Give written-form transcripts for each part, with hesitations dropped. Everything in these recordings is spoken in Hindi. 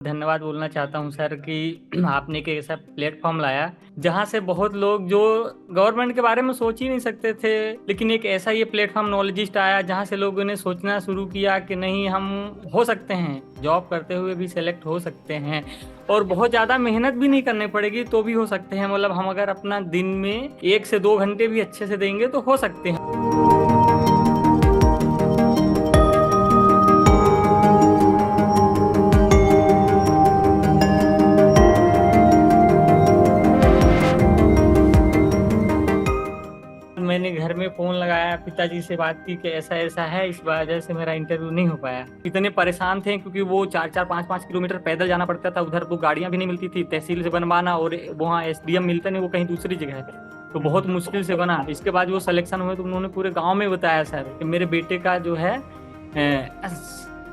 धन्यवाद बोलना चाहता हूँ सर कि आपने एक ऐसा प्लेटफॉर्म लाया जहाँ से बहुत लोग जो गवर्नमेंट के बारे में सोच ही नहीं सकते थे, लेकिन एक ऐसा ये प्लेटफॉर्म नॉलेजिस्ट आया जहाँ से लोगों ने सोचना शुरू किया कि नहीं, हम हो सकते हैं, जॉब करते हुए भी सेलेक्ट हो सकते हैं और बहुत ज़्यादा मेहनत भी नहीं करनी पड़ेगी तो भी हो सकते हैं। मतलब हम अगर अपना दिन में 1 से 2 घंटे भी अच्छे से देंगे तो हो सकते हैं। मैंने घर में फोन लगाया, पिताजी से बात की कि ऐसा ऐसा है, इस वजह से मेरा इंटरव्यू नहीं हो पाया। इतने परेशान थे क्योंकि वो 4-4 5-5 किलोमीटर पैदल जाना पड़ता था, उधर वो गाड़ियां भी नहीं मिलती थी, तहसील से बनवाना, और वहाँ एसडीएम मिलता नहीं, वो कहीं दूसरी जगह है, तो बहुत मुश्किल से बना। इसके बाद वो सिलेक्शन हुए तो उन्होंने पूरे गाँव में बताया सर कि मेरे बेटे का जो है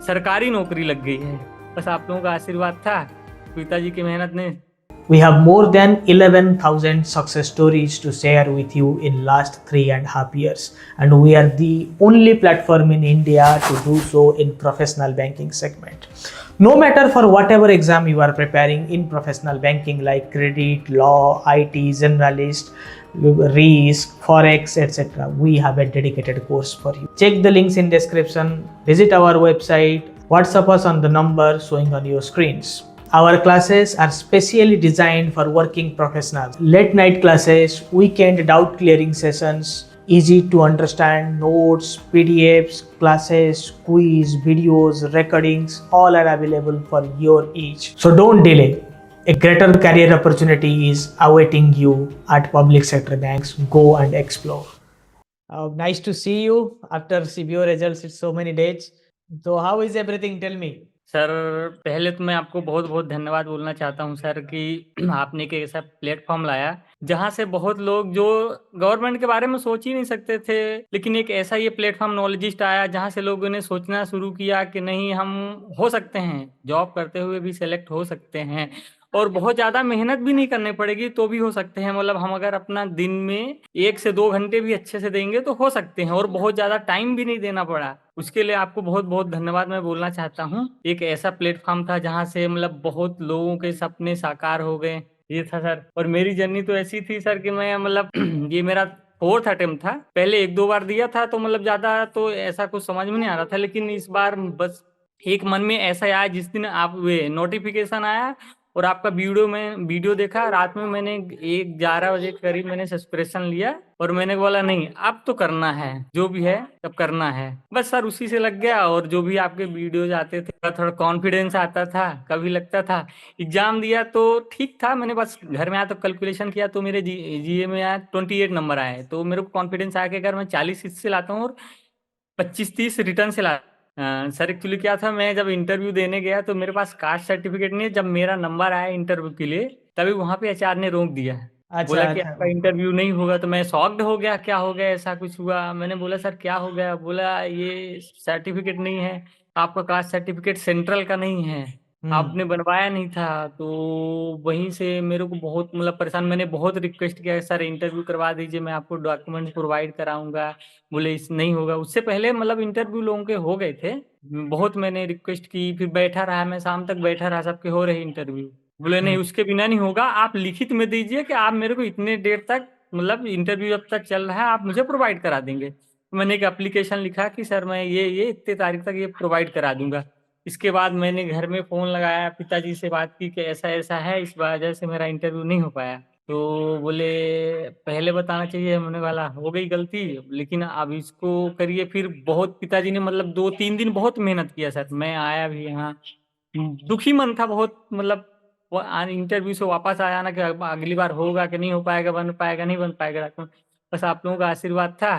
सरकारी नौकरी लग गई है। बस आप लोगों का आशीर्वाद था, पिताजी की मेहनत ने। We have more than 11,000 success stories to share with you in last 3.5 years, and we are the only platform in India to do so in professional banking segment. No matter for whatever exam you are preparing in professional banking like credit, law, IT, generalist, risk, forex, etc., we have a dedicated course for you. Check the links in description, visit our website, WhatsApp us on the number showing on your screens. Our classes are specially designed for working professionals. Late night classes, weekend doubt clearing sessions, easy to understand notes, PDFs, classes, quiz, videos, recordings, all are available for your each. So don't delay. A greater career opportunity is awaiting you at public sector banks. Go and explore. Nice to see you after CBO results. It's so many days. So how is everything? Tell me. Sir पहले तो मैं आपको बहुत बहुत धन्यवाद बोलना चाहता हूँ सर कि आपने एक ऐसा प्लेटफॉर्म लाया जहाँ से बहुत लोग जो गवर्नमेंट के बारे में सोच ही नहीं सकते थे, लेकिन एक ऐसा ये प्लेटफॉर्म नॉलेजिस्ट आया जहाँ से लोगों ने सोचना शुरू किया कि नहीं, हम हो सकते हैं, जॉब करते हुए भी सेलेक्ट हो सकते हैं और बहुत ज़्यादा मेहनत भी नहीं करनी पड़ेगी तो भी हो सकते हैं। मतलब हम अगर अपना दिन में 1 से 2 घंटे भी अच्छे से देंगे तो हो सकते हैं और बहुत ज़्यादा टाइम भी नहीं देना पड़ा। उसके लिए आपको बहुत बहुत धन्यवाद मैं बोलना चाहता हूँ। एक ऐसा प्लेटफॉर्म था जहाँ से मतलब बहुत लोगों के सपने साकार हो गए, ये था सर। और मेरी जर्नी तो ऐसी थी सर कि मैं मतलब ये मेरा 4th अटेम्प्ट था। पहले 1-2 बार दिया था तो मतलब ज़्यादा तो ऐसा कुछ समझ में नहीं आ रहा था, लेकिन इस बार बस एक मन में ऐसा आया जिस दिन आप वे नोटिफिकेशन आया और आपका वीडियो देखा, रात में मैंने 11 बजे करीब मैंने सब्सक्रिप्शन लिया और मैंने बोला नहीं, अब तो करना है, जो भी है तब करना है। बस सर उसी से लग गया और जो भी आपके वीडियोज आते थे थोड़ा कॉन्फिडेंस आता था। कभी लगता था एग्जाम दिया तो ठीक था, मैंने बस घर में आया तो कैलकुलेशन किया तो मेरे जीए में आया 28 नंबर आए, तो मेरे को कॉन्फिडेंस आया कि अगर मैं 40 इससे लाता हूँ और 25-30 रिटर्न से ला। सर एक्चुअली क्या था, मैं जब इंटरव्यू देने गया तो मेरे पास कास्ट सर्टिफिकेट नहीं है। जब मेरा नंबर आया इंटरव्यू के लिए तभी वहां पे एचआर ने रोक दिया, अच्छा बोला कि अच्छा। आपका इंटरव्यू नहीं होगा। तो मैं शॉक्ड हो गया, क्या हो गया, ऐसा कुछ हुआ? मैंने बोला सर क्या हो गया? बोला ये सर्टिफिकेट नहीं है, आपका कास्ट सर्टिफिकेट सेंट्रल का नहीं है, आपने बनवाया नहीं था। तो वहीं से मेरे को बहुत मतलब परेशान, मैंने बहुत रिक्वेस्ट किया सर इंटरव्यू करवा दीजिए, मैं आपको डॉक्यूमेंट प्रोवाइड कराऊंगा। बोले इस नहीं होगा। उससे पहले मतलब इंटरव्यू लोगों के हो गए थे, बहुत मैंने रिक्वेस्ट की, फिर बैठा रहा, मैं शाम तक बैठा रहा, सबके हो रहे इंटरव्यू। बोले नहीं, उसके बिना नहीं होगा, आप लिखित में दीजिए कि आप मेरे को इतने देर तक मतलब इंटरव्यू जब तक चल रहा है आप मुझे प्रोवाइड करा देंगे। तो मैंने एक एप्लीकेशन लिखा कि सर मैं ये इतने तारीख तक ये प्रोवाइड करा दूंगा। इसके बाद मैंने घर में फ़ोन लगाया, पिताजी से बात की कि ऐसा ऐसा है, इस वजह से मेरा इंटरव्यू नहीं हो पाया। तो बोले पहले बताना चाहिए। मैंने बोला हो गई गलती, लेकिन अब इसको करिए। फिर बहुत पिताजी ने मतलब 2-3 दिन बहुत मेहनत किया सर। मैं आया भी यहाँ, दुखी मन था बहुत, मतलब इंटरव्यू से वापस आया ना कि अब अगली बार होगा कि नहीं हो पाएगा, बन पाएगा नहीं बन पाएगा। तो बस आप लोगों का आशीर्वाद था,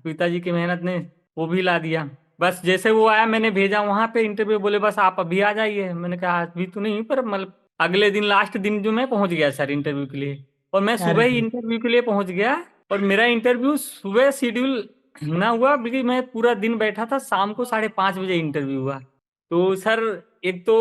पिताजी की मेहनत ने वो भी ला दिया। बस जैसे वो आया मैंने भेजा वहां पे इंटरव्यू, बोले बस आप अभी आ जाइए। मैंने कहा अभी तो नहीं, पर मतलब अगले दिन लास्ट दिन जो मैं पहुंच गया सर इंटरव्यू के लिए, और मैं सुबह ही अरे इंटरव्यू के लिए पहुंच गया। और मेरा इंटरव्यू सुबह शेड्यूल ना हुआ क्योंकि मैं पूरा दिन बैठा था, शाम को 5:30 बजे इंटरव्यू हुआ। तो सर एक तो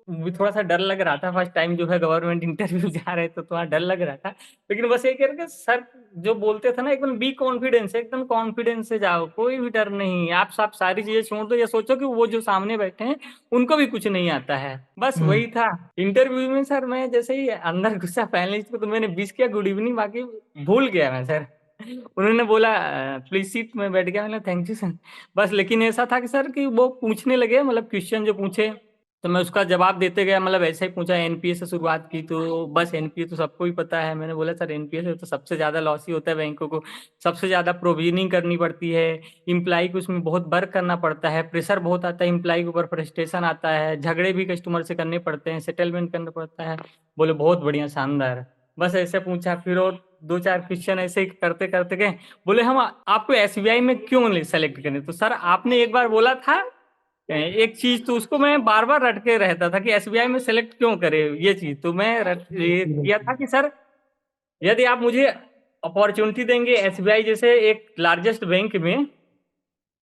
भी थोड़ा सा डर लग रहा था फर्स्ट टाइम जो है गवर्नमेंट इंटरव्यू जा रहे तो थोड़ा डर लग रहा था, लेकिन बस ये करके सर जो बोलते थे ना एकदम बी कॉन्फिडेंस, एकदम कॉन्फिडेंस से जाओ, कोई भी डर नहीं, आप सब सारी चीजें छोड़ दो, ये सोचो कि वो जो सामने बैठे हैं उनको भी कुछ नहीं आता है, बस हम्म। वही था। इंटरव्यू में सर मैं जैसे ही अंदर घुसा पैनलिस्ट को तो मैंने विश किया गुड इवनिंग, बाकी भूल गया मैं सर। उन्होंने बोला प्लीज सीट, में बैठ गया, मैंने थैंक यू सर। बस लेकिन ऐसा था कि सर कि वो पूछने लगे मतलब क्वेश्चन जो पूछे तो मैं उसका जवाब देते गया, मतलब ऐसे ही पूछा एनपीए से शुरुआत की, तो बस एनपीए तो सबको ही पता है, मैंने बोला सर एनपीए से तो सबसे ज्यादा लॉस ही होता है बैंकों को, सबसे ज्यादा प्रोविजनिंग करनी पड़ती है, इम्प्लाई को उसमें बहुत वर्क करना पड़ता है, प्रेशर बहुत आता है इम्प्लाई के ऊपर, फ्रस्ट्रेशन आता है, झगड़े भी कस्टमर से करने पड़ते हैं, सेटलमेंट करना पड़ता है। बोले बहुत बढ़िया शानदार। बस ऐसे पूछा, फिर और दो चार क्वेश्चन ऐसे ही करते करते गए। बोले हम आपको एसबीआई में क्यों सेलेक्ट करें, तो सर आपने एक बार बोला था एक चीज, तो उसको मैं बार बार रट के रहता था कि एसबीआई में सेलेक्ट क्यों करे, ये चीज तो मैं रट ये बिल्कुल किया था बिल्कुल। कि सर यदि आप मुझे अपॉर्चुनिटी देंगे एसबीआई जैसे एक लार्जेस्ट बैंक में,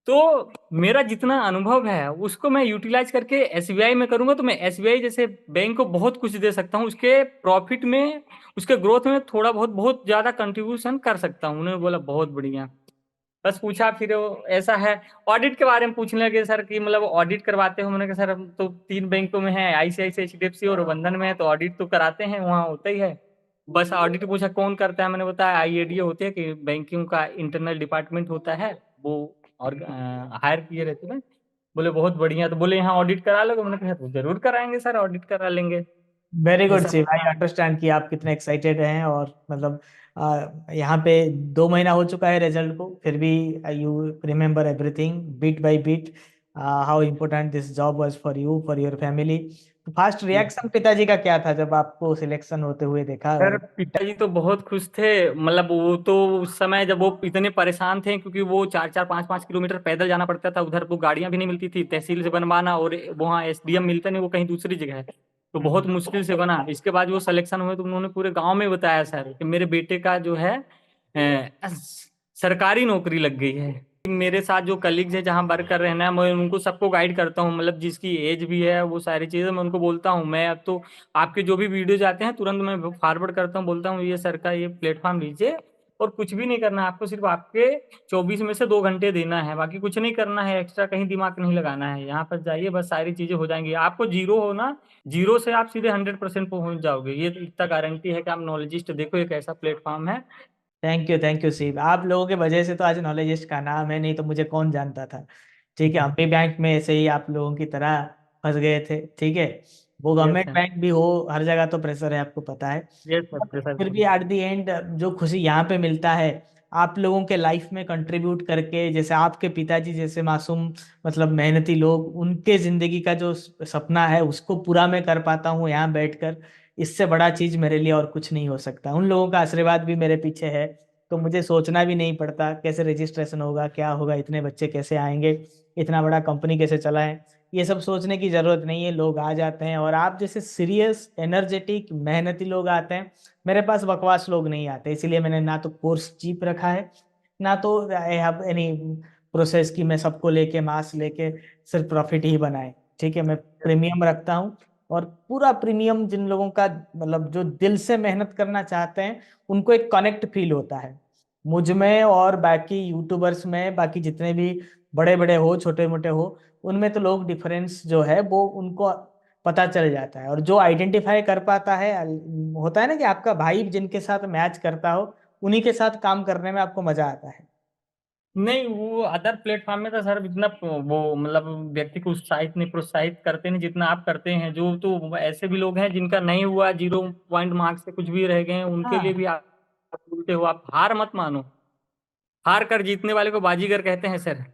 तो मेरा जितना अनुभव है उसको मैं यूटिलाइज करके एसबीआई में करूंगा, तो मैं एसबीआई जैसे बैंक को बहुत कुछ दे सकता हूँ, उसके प्रॉफिट में, उसके ग्रोथ में थोड़ा बहुत बहुत ज्यादा कंट्रीब्यूशन कर सकता हूँ। उन्होंने बोला बहुत बढ़िया। बस पूछा, फिर ऐसा है ऑडिट के बारे में पूछने लगे सर कि मतलब ऑडिट करवाते हो, मैंने कहा सर हम तो तीन बैंकों में है, आईसीआईसीआई, एचडीएफसी और बंधन में है, तो ऑडिट तो कराते हैं, वहाँ होता ही है। बस ऑडिट पूछा कौन करता है, मैंने बताया आईएडीए होते हैं कि बैंकिंग का इंटरनल डिपार्टमेंट होता है वो, और हायर किए रहते हैं। बोले बहुत बढ़िया, तो बोले यहाँ ऑडिट करा लोगे, मैंने कहा तो जरूर कराएंगे सर, ऑडिट करा लेंगे। वेरी गुड ऐसा शिव, आई था। अंडरस्टैंड कि आप कितने एक्साइटेड हैं, और मतलब यहाँ पे 2 महीना हो चुका है रिजल्ट को, फिर भी you remember everything beat by beat, how important this job was for you, for your family. तो फर्स्ट रिएक्शन पिताजी का क्या था जब आपको सिलेक्शन होते हुए देखा? सर और पिताजी तो बहुत खुश थे, मतलब वो तो उस समय जब वो इतने परेशान थे क्योंकि वो 4-4 5-5 किलोमीटर पैदल जाना पड़ता था, उधर वो गाड़ियां भी नहीं मिलती थी तहसील से बनवाना, और वहाँ एसडीएम मिलता नहीं, वो कहीं दूसरी जगह है, तो बहुत मुश्किल से बना। इसके बाद वो सिलेक्शन हुए तो उन्होंने पूरे गांव में बताया सर कि मेरे बेटे का जो है सरकारी नौकरी लग गई है। मेरे साथ जो कलीग्स है जहाँ वर्क कर रहे हैं ना, मैं उनको सबको गाइड करता हूँ, मतलब जिसकी एज भी है वो सारी चीजें मैं उनको बोलता हूँ। मैं अब तो आपके जो भी वीडियोज आते हैं तुरंत मैं फॉरवर्ड करता हूँ, बोलता हूँ ये सर का ये प्लेटफॉर्म लीजिए, और कुछ भी नहीं करना है आपको, सिर्फ आपके 24 में से 2 घंटे देना है, बाकी कुछ नहीं करना है, एक्स्ट्रा कहीं दिमाग नहीं लगाना है, यहाँ पर जाइए बस सारी चीजें हो जाएंगी, आपको जीरो होना, जीरो से आप सीधे 100% पहुंच जाओगे, ये तो इतना गारंटी है कि आप नॉलेजिस्ट देखो एक ऐसा प्लेटफॉर्म है। थैंक यू शिव, आप लोगों के वजह से तो आज नॉलेजिस्ट का नाम है, नहीं तो मुझे कौन जानता था। ठीक है, हम भी बैंक में ऐसे ही आप लोगों की तरह फंस गए थे। ठीक है, वो यस गवर्नमेंट सर। बैंक भी हो, हर जगह तो प्रेशर है, आपको पता है। यस सर, बट प्रेशर फिर तो भी है। एट द एंड जो खुशी यहाँ पे मिलता है, आप लोगों के लाइफ में कंट्रीब्यूट करके, जैसे आपके पिताजी जैसे मासूम मतलब मेहनती लोग, उनके जिंदगी का जो सपना है उसको पूरा मैं कर पाता हूँ यहाँ बैठकर, इससे बड़ा चीज मेरे लिए और कुछ नहीं हो सकता। उन लोगों का आशीर्वाद भी मेरे पीछे है, तो मुझे सोचना भी नहीं पड़ता कैसे रजिस्ट्रेशन होगा, क्या होगा, इतने बच्चे कैसे आएंगे, इतना बड़ा कंपनी कैसे चलाएं, ये सब सोचने की जरूरत नहीं है। लोग आ जाते हैं, और आप जैसे सीरियस एनर्जेटिक मेहनती लोग आते हैं। मेरे पास बकवास लोग नहीं आते, इसीलिए मैंने ना तो कोर्स चीप रखा है, ना तो आई हैव एनी प्रोसेस की मैं सबको लेके मास लेके सिर्फ प्रॉफिट ही बनाए। ठीक है, मैं प्रीमियम रखता हूँ, और पूरा प्रीमियम जिन लोगों का मतलब जो दिल से मेहनत करना चाहते हैं, उनको एक कनेक्ट फील होता है मुझ में, और बाकी यूट्यूबर्स में, बाकी जितने भी बड़े बड़े हो छोटे मोटे हो, उनमें तो लोग डिफरेंस जो है वो उनको पता चल जाता है। और जो आइडेंटिफाई कर पाता है, होता है ना कि आपका भाई जिनके साथ मैच करता हो, उन्हीं के साथ काम करने में आपको मजा आता है। नहीं वो अदर प्लेटफॉर्म में तो सर इतना वो मतलब व्यक्ति को उत्साहित नहीं प्रोत्साहित करते नहीं जितना आप करते हैं, जो तो ऐसे भी लोग हैं जिनका नहीं हुआ, 0 पॉइंट मार्क्स से कुछ भी रह गए हैं, उनके लिए हाँ। भी आप बोलते हो, आप हार मत मानो, हार कर जीतने वाले को बाजीगर कहते हैं सर।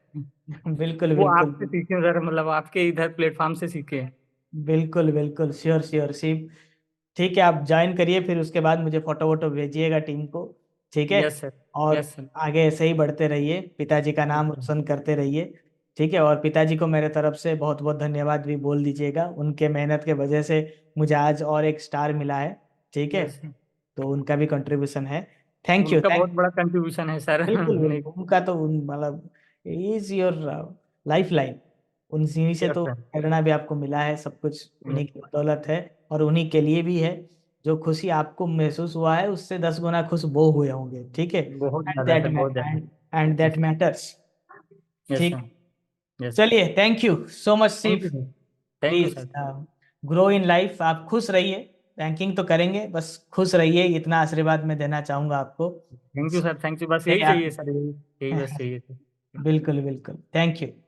बिल्कुल वो बिल्कुल। आपसे सीखे सर, मतलब आपके इधर प्लेटफॉर्म से सीखे। बिल्कुल बिल्कुल, श्योर श्योर शिव। ठीक है, आप ज्वाइन करिए, फिर उसके बाद मुझे फोटो वोटो भेजिएगा टीम को। ठीक है, यस सर। और यस सर। आगे ऐसे ही बढ़ते रहिए, पिताजी का नाम ओके। रोशन करते रहिए। ठीक है, और पिताजी को मेरे तरफ से बहुत बहुत धन्यवाद भी बोल दीजिएगा, उनके मेहनत के वजह से मुझे आज और एक स्टार मिला है। ठीक है, यस सर। तो उनका भी कंट्रीब्यूशन है। थैंक यू, उनका बहुत थैंक। बड़ा कंट्रीब्यूशन है सर। बिल्कुल नहीं। बिल्कुल, उनका तो मतलब इज योर लाइफ लाइन। उन्हीं से यस तो सर। प्रेरणा भी आपको मिला है, सब कुछ यस उन्हीं की बदौलत है, और उन्हीं के लिए भी है। जो खुशी आपको महसूस हुआ है उससे 10 गुना खुश वो हुए होंगे, ठीक है। बहुत एंड ज़्यादा दैट सर, बहुत ज़्यादा। And that yes. Matters. Yes ठीक। सर। यस। चलिए, thank you so much thank Shiv. You sir. Thank you please sir. Grow in life, आप खुश रहिए। बैंकिंग तो करेंगे, बस खुश रहिए, इतना आशीर्वाद मैं देना चाहूंगा आपको। Thank you sir, thank you, बस यही नहीं, आप चाहिए सर, यही यही बस चाहिए सर। बिल्कुल बिल्कुल, थैंक यू।